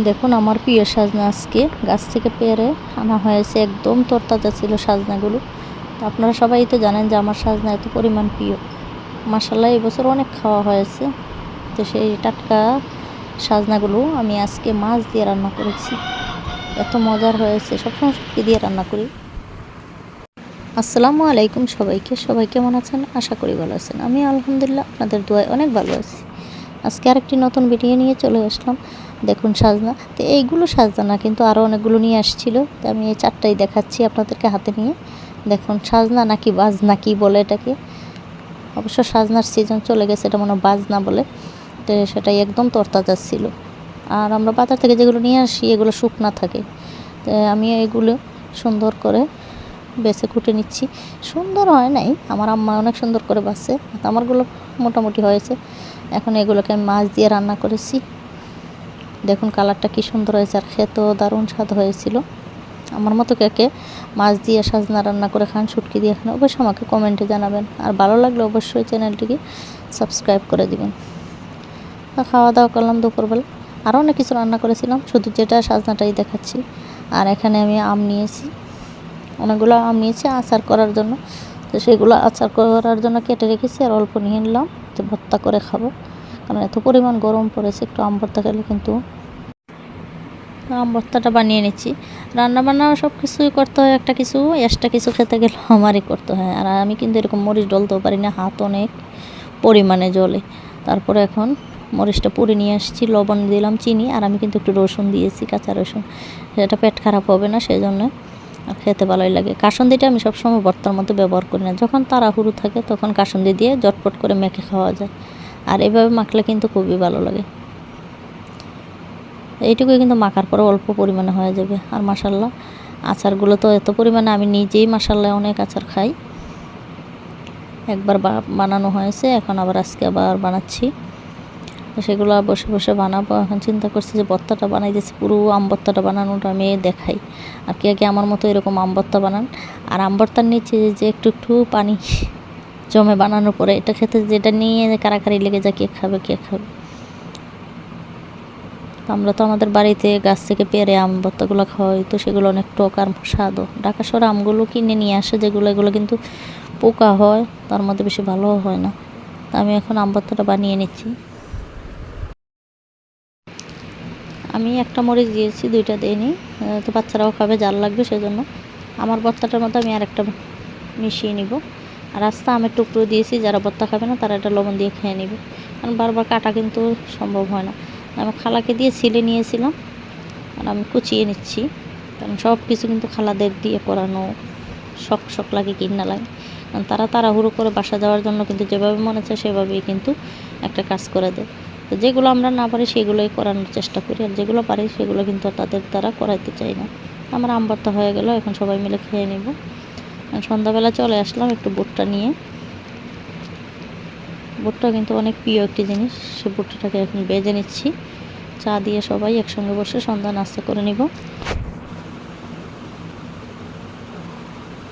দেখুন আমার প্রিয় সাজনা আজকে গাছ থেকে পেরে আনা হয়েছে, একদম তরতাজা ছিল সাজনাগুলো। তো আপনারা সবাই তো জানেন যে আমার সাজনা এত পরিমাণ প্রিয়। মাসাল্লাহ এবছর অনেক খাওয়া হয়েছে। তো সেই টাটকা সাজনাগুলো আমি আজকে মাছ দিয়ে রান্না করেছি, এত মজার হয়েছে। সবসময় শুটকি দিয়ে রান্না করি। আসসালামু আলাইকুম সবাইকে, সবাই কেমন আছেন? আশা করি ভালো আছেন। আমি আলহামদুলিল্লাহ আপনাদের দোয়ায় অনেক ভালো আছি। আজকে আরেকটি নতুন ভিডিও নিয়ে চলে আসলাম। দেখুন সাজনা, তো এইগুলো সাজনা না, কিন্তু আরও অনেকগুলো নিয়ে আসছিলো। তো আমি এই চারটাই দেখাচ্ছি আপনাদেরকে হাতে নিয়ে। দেখুন সাজনা নাকি বাজনা কি বলে এটাকে, অবশ্য সাজনার সিজন চলে গেছে, এটা মনে হয় বাজনা বলে। তো সেটাই একদম তরতাজা ছিল। আর আমরা বাজার থেকে যেগুলো নিয়ে আসি এগুলো শুকনা থাকে। তো আমি এগুলো সুন্দর করে বেছে কুটে নিচ্ছি। সুন্দর হয় নাই, আমার আম্মা অনেক সুন্দর করে বাছে, আমারগুলো মোটামুটি হয়েছে। এখন এগুলোকে আমি মাছ দিয়ে রান্না করেছি। দেখুন কালারটা কি সুন্দর হয়েছে, আর খেতেও দারুণ স্বাদ হয়েছিল। আমার মতো কে মাছ দিয়ে সাজনা রান্না করে খান, শুটকি দিয়ে খান, অবশ্যই আমাকে কমেন্টে জানাবেন। আর ভালো লাগলে অবশ্যই চ্যানেলটিকে সাবস্ক্রাইব করে দিবেন। খাওয়া দাওয়া করলাম দুপুরবেলা। আরও অনেক কিছু রান্না করেছিলাম, শুধু যেটা সাজনাটাই দেখাচ্ছি। আর এখানে আমি আম নিয়েছি, অনেকগুলো আম নিয়েছি আচার করার জন্য। তো সেগুলো আচার করার জন্য কেটে রেখেছি, আর অল্প নিয়ে নিলাম তো ভর্তা করে খাবো। কারণ এত পরিমাণ গরম পড়েছে, একটু আম ভর্তা খেলে কিন্তু। আম ভর্তাটা বানিয়ে নিচ্ছি। রান্নাবান্না সব কিছুই করতে হয়, একটা কিছু এক্সট্রা কিছু খেতে গেলে আমারই করতে হয়। আর আমি কিন্তু এরকম মরিচ ডলতেও পারি না, হাত অনেক পরিমাণে জ্বলে। তারপরে এখন মরিচটা পুড়ে নিয়ে আসছি, লবণ দিলাম, চিনি, আর আমি কিন্তু একটু রসুন দিয়েছি, কাঁচা রসুন। সেটা পেট খারাপ হবে না, সেই জন্য। আর খেতে ভালোই লাগে। কাসুন্দিটা আমি সবসময় ভর্তার মতো ব্যবহার করি না, যখন তাড়াহুড়ো থাকে তখন কাসুন্দি দিয়ে জটপট করে মেখে খাওয়া যায়। আর এভাবে মাখলে কিন্তু খুবই ভালো লাগে। এইটুকুই কিন্তু মাখার পরে অল্প পরিমাণে হয়ে যাবে। আর মাসাল্লাহ আচারগুলো তো এত পরিমাণে, আমি নিজেই মাসাল্লাহ অনেক আচার খাই। একবার বানানো হয়েছে, এখন আবার আজকে আবার বানাচ্ছি। সেগুলো বসে বসে বানাবো। এখন চিন্তা করছি যে ভর্তাটা বানাই দিয়েছি, পুরো আম ভর্তাটা বানানোটা আমি দেখাই। আর কে আমার মতো এরকম আম ভর্তা বানান। আর আম ভর্তার নিচে যে একটু একটু পানি জমে বানানোর পরে এটা খেতে, যেটা নিয়ে কারাকারি লেগে যায়, কে খাবে। আমরা তো আমাদের বাড়িতে গাছ থেকে পেরে আম ভর্তাগুলো খাওয়াই, তো সেগুলো অনেক টক আর স্বাদও। ঢাকা শহরে আমগুলো কিনে নিয়ে আসে যেগুলো, এগুলো কিন্তু পোকা হয়, তার মধ্যে বেশি ভালোও হয় না। তো আমি এখন আম ভর্তাটা বানিয়ে নিচ্ছি। আমি একটা মরিচ দিয়েছি, দুইটা দিইনি। তো বাচ্চারাও খাবে, জাল লাগবে, সেজন্য আমার ভর্তাটার মধ্যে আমি আরেকটা মিশিয়ে নিব। আর আস্তে আমের টুকরো দিয়েছি, যারা ভর্তা খাবে না তারা এটা লবণ দিয়ে খেয়ে নেবে, কারণ বারবার কাটা কিন্তু সম্ভব হয় না। আমি খালাকে দিয়ে ছিলে নিয়েছিলাম, আর আমি কুচিয়ে নিচ্ছি। কারণ সব কিছু কিন্তু খালাদের দিয়ে করানো শখ লাগে, কিনা লাগে। কারণ তারা তাড়াহুড়ো করে বাসা যাওয়ার জন্য কিন্তু যেভাবে মনে চায় সেভাবেই কিন্তু একটা কাজ করে দেয়। তো যেগুলো আমরা না পারি সেগুলোই করানোর চেষ্টা করি, আর যেগুলো পারি সেগুলো কিন্তু তাদের দ্বারা করাইতে চাই না। আমার আম ভর্তা হয়ে গেল, এখন সবাই মিলে খেয়ে নেব। সন্ধ্যাবেলা চলে আসলাম একটু ভুট্টা নিয়ে। ভুট্টা কিন্তু অনেক প্রিয় একটি জিনিস, সে ভুট্টাটাকে এখন বেজে নিচ্ছি। চা দিয়ে সবাই একসঙ্গে বসে সন্ধ্যা নাস্তা করে নিব।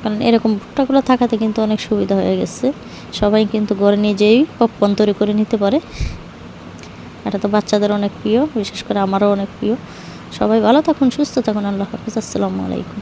কারণ এরকম ভুট্টাগুলো থাকাতে কিন্তু অনেক সুবিধা হয়ে গেছে, সবাই কিন্তু ঘরে নিজেই পপকর্ন তৈরি করে নিতে পারে। এটা তো বাচ্চাদের অনেক প্রিয়, বিশেষ করে আমারও অনেক প্রিয়। সবাই ভালো থাকুন, সুস্থ থাকুন, আল্লাহ হাফিজ, আসসালামু আলাইকুম।